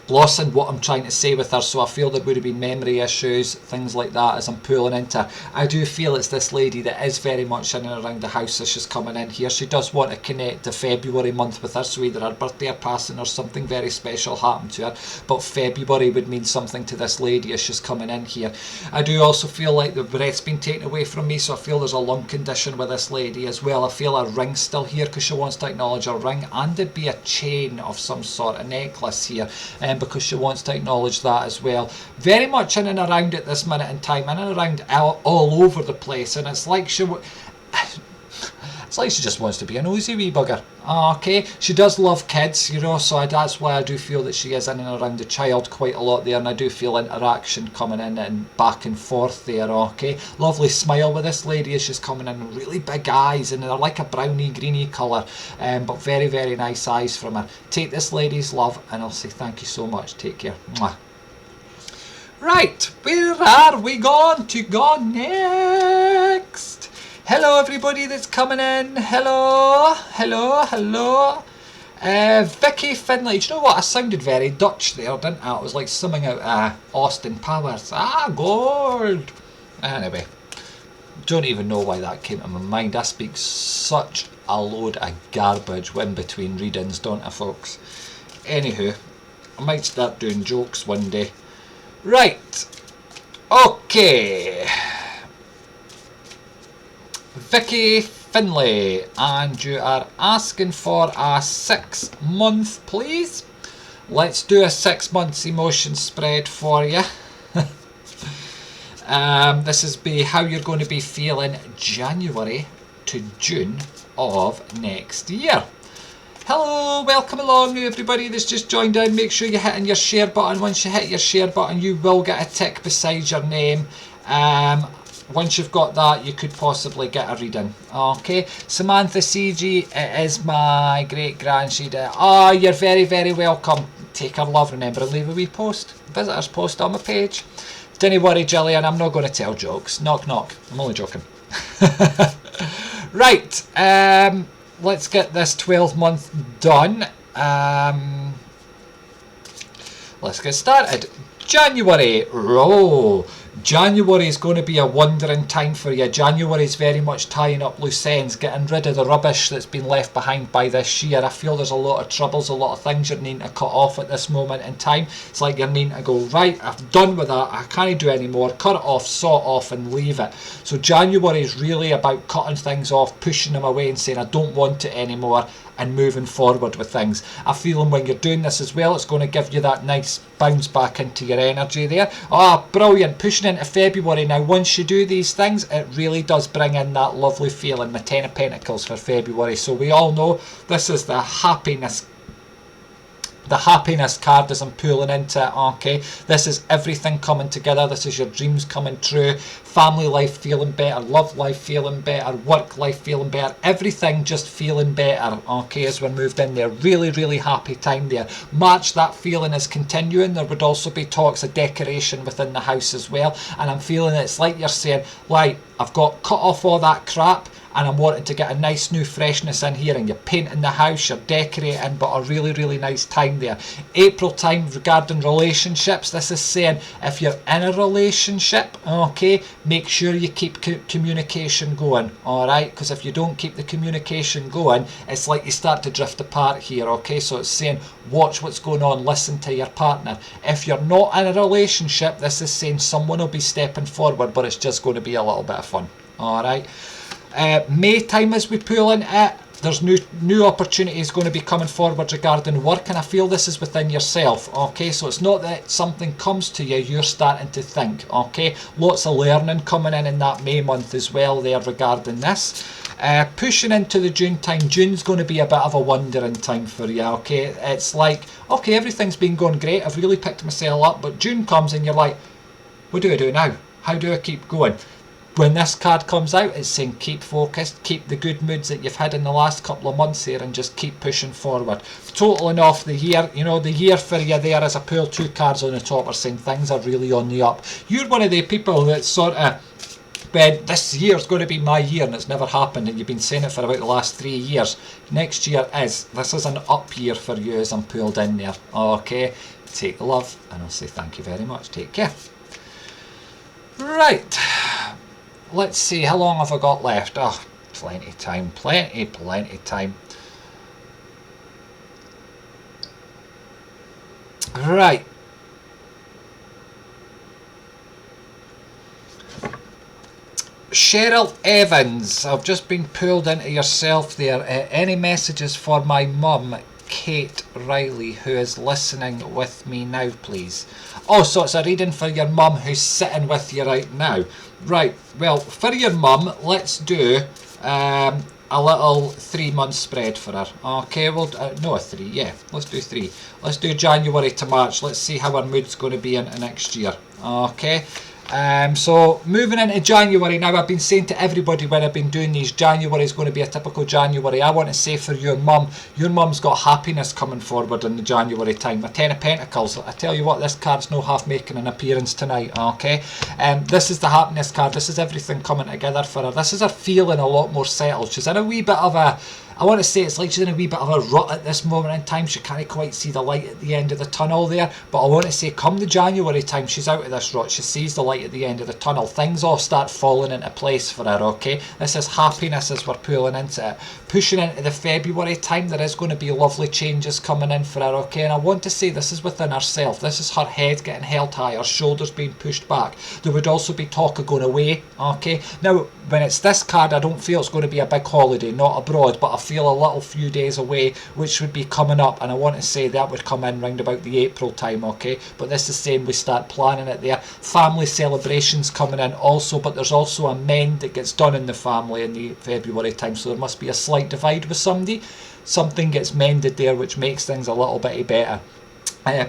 what I'm trying to say with her. So I feel there would have been memory issues, things like that as I'm pulling into her. I do feel it's this lady that is very much in and around the house as she's coming in here. She does want to connect the February month with her, so either her birthday or passing or something very special happened to her, but February would mean something to this lady as she's coming in here. I do also feel like the breath's been taken away from me, so I feel there's a lung condition with this lady as well. I feel her ring's still here because she wants to acknowledge her ring, and there'd be a chain of some sort of necklace here, because she wants to acknowledge that as well. Very much in and around at this minute in time, in and around all over the place, and it's like she just wants to be a nosy wee bugger. Okay, she does love kids, you know, so that's why I do feel that she is in and around the child quite a lot there, and I do feel interaction coming in and back and forth there. Okay, lovely smile with this lady as she's coming in, really big eyes, and they're like a browny greeny colour, but very, very nice eyes from her. Take this lady's love, and I'll say thank you so much. Take care. Mwah. Right, where are we going to go next? Hello everybody that's coming in. Hello, hello, hello. Vicky Finlay. Do you know what? I sounded very Dutch there, didn't I? It was like something out of Austin Powers. Ah, gold. Anyway, don't even know why that came to my mind. I speak such a load of garbage in between readings, don't I, folks? Anywho, I might start doing jokes one day. Right. Okay. Vicky Finlay, and you are asking for a 6 month, please. Let's do a 6 months emotion spread for you. This is how you're going to be feeling January to June of next year. Hello, welcome along everybody that's just joined in. Make sure you're hitting your share button. Once you hit your share button, you will get a tick beside your name. Once you've got that, you could possibly get a reading. Okay, Samantha CG, it is my great grandchild. Oh, you're very, very welcome. Take her love. Remember, leave a wee post, visitors post on my page. Don't worry, Gillian, I'm not going to tell jokes. Knock, knock. I'm only joking. Right, let's get this 12 month done. Let's get started. January. Roll. January is going to be a wandering time for you. January is very much tying up loose ends, getting rid of the rubbish that's been left behind by this year. I feel there's a lot of troubles, a lot of things you're needing to cut off at this moment in time. It's like you're needing to go, right, I've done with that, I can't do any more, cut it off, saw it off and leave it. So January is really about cutting things off, pushing them away and saying I don't want it anymore, and moving forward with things. I feel when you're doing this as well, it's going to give you that nice bounce back into your energy there. Ah, brilliant. Pushing into February now. Once you do these things, it really does bring in that lovely feeling. The 10 of Pentacles for February. So we all know this is the happiness card as I'm pulling into it. Okay, this is everything coming together. This is your dreams coming true, family life feeling better, love life feeling better, work life feeling better, everything just feeling better. Okay, as we're moved in there, really, really happy time there. March, that feeling is continuing. There would also be talks of decoration within the house as well, and I'm feeling it's like you're saying, right, I've got cut off all that crap and I'm wanting to get a nice new freshness in here, and you're painting the house, you're decorating, but a really, really nice time there. April time regarding relationships, this is saying if you're in a relationship, okay, make sure you keep communication going, alright, because if you don't keep the communication going, it's like you start to drift apart here. Okay, so it's saying watch what's going on, listen to your partner. If you're not in a relationship, this is saying someone will be stepping forward, but it's just going to be a little bit of fun. Alright, May time as we pull into it, there's new opportunities going to be coming forward regarding work, and I feel this is within yourself, okay? So it's not that something comes to you, you're starting to think, okay? Lots of learning coming in that May month as well there regarding this. Pushing into the June time, June's going to be a bit of a wondering time for you, okay? It's like, okay, everything's been going great, I've really picked myself up, but June comes and you're like, what do I do now? How do I keep going? When this card comes out, it's saying keep focused, keep the good moods that you've had in the last couple of months here, and just keep pushing forward. Totaling off the year, you know, the year for you there as I pull 2 cards on the top are saying things are really on the up. You're one of the people that sort of went, this year's going to be my year, and it's never happened, and you've been saying it for about the last 3 years. Next year this is an up year for you as I'm pulled in there. Okay, take the love, and I'll say thank you very much. Take care. Right. Let's see, how long have I got left? Oh, plenty of time, plenty of time. Right. Cheryl Evans, I've just been pulled into yourself there. Any messages for my mum, Kate Riley, who is listening with me now, please? Oh, so it's a reading for your mum who's sitting with you right now. Right, well, for your mum, let's do a little 3-month spread for her. Okay, well, no, a 3, yeah, let's do 3. Let's do January to March. Let's see how her mood's going to be into next year. Okay. So moving into January now, I've been saying to everybody when I've been doing these, January is going to be a typical January. I want to say for your mum's got happiness coming forward in the January time. A 10 of Pentacles. I tell you what, this card's no half making an appearance tonight, okay? This is the happiness card. This is everything coming together for her. This is her feeling a lot more settled. She's in a wee bit of a, I want to say it's like she's in a wee bit of a rut at this moment in time. She can't quite see the light at the end of the tunnel there. But I want to say come the January time, she's out of this rut. She sees the light at the end of the tunnel. Things all start falling into place for her, okay? This is happiness as we're pulling into it. Pushing into the February time, there is going to be lovely changes coming in for her, okay? And I want to say this is within herself. This is her head getting held high, her shoulders being pushed back. There would also be talk of going away, okay? Now, when it's this card, I don't feel it's going to be a big holiday, not abroad, but I feel a little few days away, which would be coming up, and I want to say that would come in round about the April time, okay? But this is saying we start planning it there. Family celebrations coming in also, but there's also a mend that gets done in the family in the February time, so there must be a slight divide with somebody. Something gets mended there, which makes things a little bit better.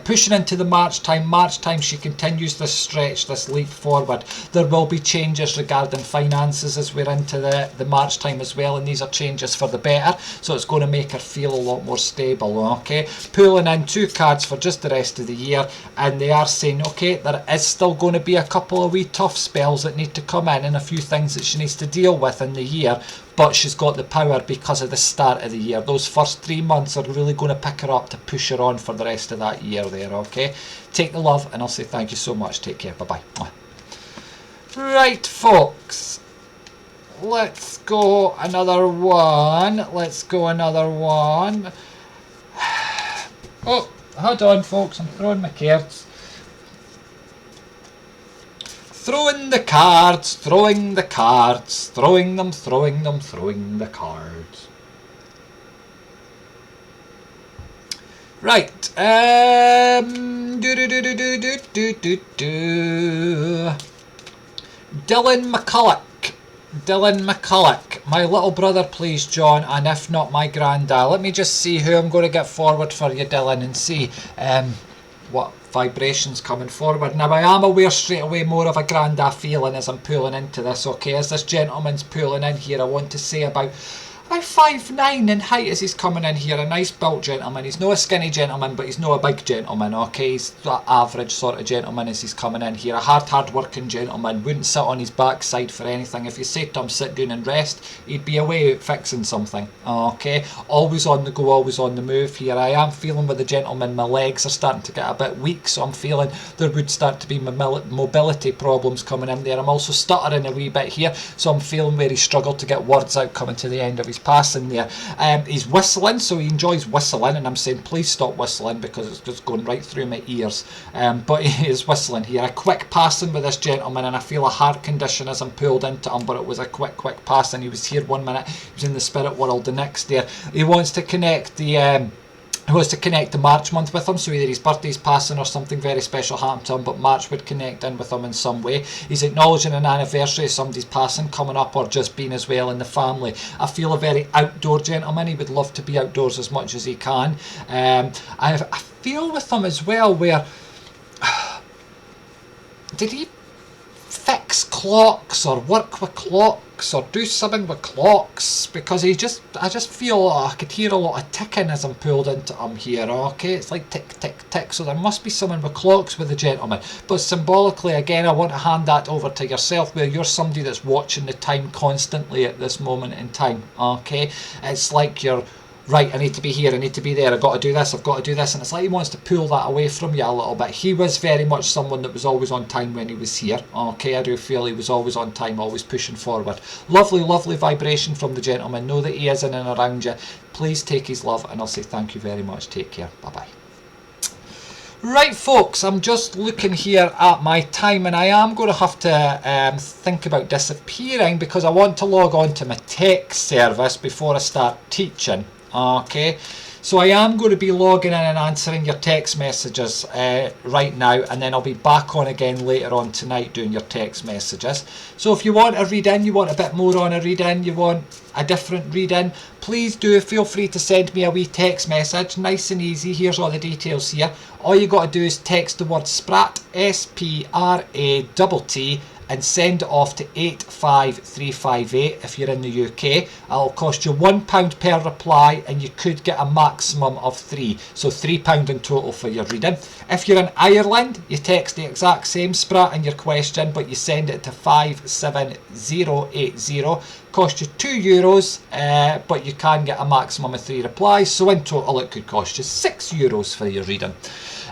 Pushing into the March time, she continues this stretch, this leap forward. There will be changes regarding finances as we're into the March time as well, and these are changes for the better, so it's going to make her feel a lot more stable, okay? Pulling in 2 cards for just the rest of the year, and they are saying, okay, there is still going to be a couple of wee tough spells that need to come in, and a few things that she needs to deal with in the year, but she's got the power because of the start of the year. Those first 3 months are really going to pick her up to push her on for the rest of that year there, okay? Take the love, and I'll say thank you so much. Take care. Bye-bye. Right, folks. Let's go another one. Oh, hold on, folks. I'm throwing my cards. Throwing the cards, throwing the cards, throwing them, throwing the cards. Right. Dylan McCulloch. My little brother, please, John, and if not, my granddad. Let me just see who I'm going to get forward for you, Dylan, and see what vibrations coming forward. Now, I am aware straight away more of a grandad feeling as I'm pulling into this, okay? As this gentleman's pulling in here, I want to say about 5'9" in height as he's coming in here. A nice built gentleman. He's not a skinny gentleman, but he's not a big gentleman, okay? He's that average sort of gentleman as he's coming in here. A hard working gentleman. Wouldn't sit on his backside for anything. If you said to him, sit down and rest, he'd be away fixing something, okay? Always on the go, always on the move here. I am feeling with the gentleman, my legs are starting to get a bit weak, so I'm feeling there would start to be mobility problems coming in there. I'm also stuttering a wee bit here, so I'm feeling where he struggled to get words out coming to the end of his he's passing there. He's whistling, so he enjoys whistling, and I'm saying please stop whistling because it's just going right through my ears. But he is whistling here. A quick passing with this gentleman, and I feel a heart condition as I'm pulled into him, but it was a quick passing. He was here 1 minute, he was in the spirit world the next there. He wants to connect the March month with him, so either his birthday's passing or something very special happened to him, but March would connect in with him in some way. He's acknowledging an anniversary of somebody's passing coming up, or just being as well in the family. I feel a very outdoor gentleman. He would love to be outdoors as much as he can. I feel with him as well where did he fix clocks or work with clocks or do something with clocks, because I just feel I could hear a lot of ticking as I'm pulled into him here. Okay, it's like tick tick tick, so there must be someone with clocks with the gentleman. But symbolically, again, I want to hand that over to yourself, where you're somebody that's watching the time constantly at this moment in time. Okay, it's like you're right, I need to be here, I need to be there, I've got to do this, I've got to do this, and it's like he wants to pull that away from you a little bit. He was very much someone that was always on time when he was here. Okay, I do feel he was always on time, always pushing forward. Lovely, lovely vibration from the gentleman. Know that he is in and around you. Please take his love, and I'll say thank you very much. Take care. Bye-bye. Right, folks, I'm just looking here at my time, and I am going to have to think about disappearing because I want to log on to my text service before I start teaching. Okay, so I am going to be logging in and answering your text messages right now, and then I'll be back on again later on tonight doing your text messages. So if you want a read-in, you want a bit more on a read-in, you want a different read-in, please do feel free to send me a wee text message. Nice and easy. Here's all the details here. All you got to do is text the word Spratt, S-P-R-A-T-T, and send it off to 85358 if you're in the UK. It'll cost you £1 per reply, and you could get a maximum of 3, so £3 in total for your reading. If you're in Ireland, you text the exact same Spratt and your question, but you send it to 57080. Cost you €2, but you can get a maximum of 3 replies, so in total it could cost you €6 for your reading.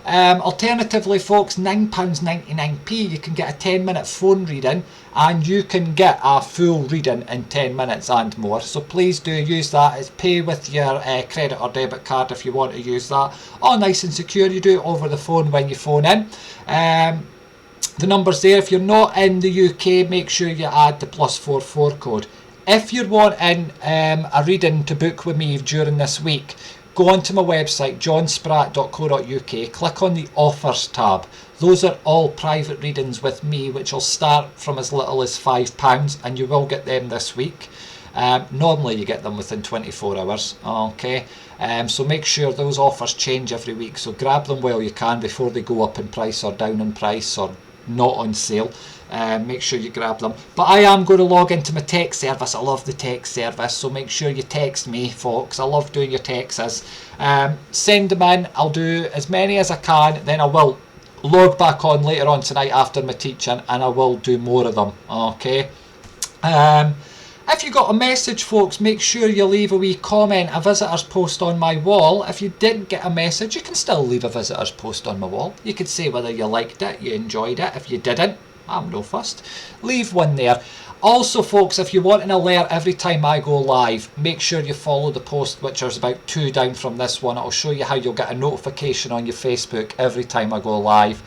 Alternatively, folks, £9.99p, you can get a 10-minute phone reading, and you can get a full reading in 10 minutes and more. So please do use that. It's pay with your credit or debit card if you want to use that. All nice and secure. You do it over the phone when you phone in. The number's there. If you're not in the UK, make sure you add the +44 code. If you're wanting a reading to book with me during this week, go onto my website, johnspratt.co.uk, click on the offers tab. Those are all private readings with me, which will start from as little as £5, and you will get them this week. Normally you get them within 24 hours. Okay, so make sure those offers change every week, so grab them while you can before they go up in price or down in price or not on sale. Make sure you grab them. But I am going to log into my text service. I love the text service, so make sure you text me, folks. I love doing your texts. Send them in. I'll do as many as I can, then I will log back on later on tonight after my teaching, and I will do more of them. Okay, if you got a message, folks, make sure you leave a wee comment, a visitor's post on my wall. If you didn't get a message, you can still leave a visitor's post on my wall. You could say whether you liked it, you enjoyed it. If you didn't, I'm no fussed. Leave one there. Also, folks, if you want an alert every time I go live, make sure you follow the post, which is about 2 down from this one. It'll show you how you'll get a notification on your Facebook every time I go live.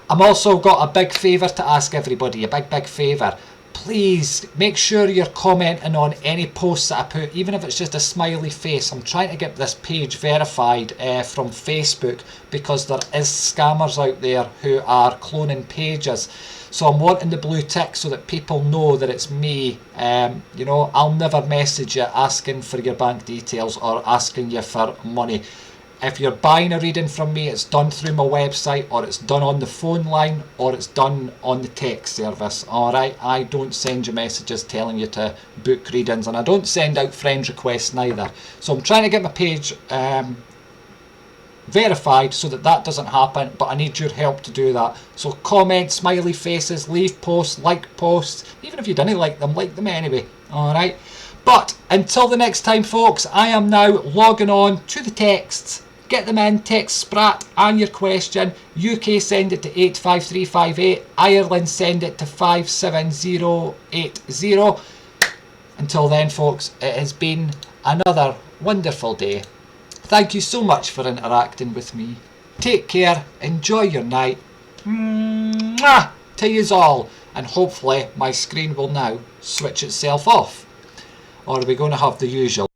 I'm also got a big favour to ask everybody, a big favour. Please make sure you're commenting on any posts that I put, even if it's just a smiley face. I'm trying to get this page verified from Facebook, because there is scammers out there who are cloning pages. So I'm wanting the blue tick so that people know that it's me. You know, I'll never message you asking for your bank details or asking you for money. If you're buying a reading from me, it's done through my website, or it's done on the phone line, or it's done on the text service. Alright, I don't send you messages telling you to book readings, and I don't send out friend requests neither. So I'm trying to get my page verified so that that doesn't happen, but I need your help to do that. So comment, smiley faces, leave posts, like posts. Even if you didn't like them anyway. Alright, but until the next time, folks, I am now logging on to the texts. Get them in, text Spratt and your question. UK send it to 85358. Ireland send it to 57080. Until then, folks, it has been another wonderful day. Thank you so much for interacting with me. Take care, enjoy your night. Mwah! To yous all, and hopefully my screen will now switch itself off. Or are we going to have the usual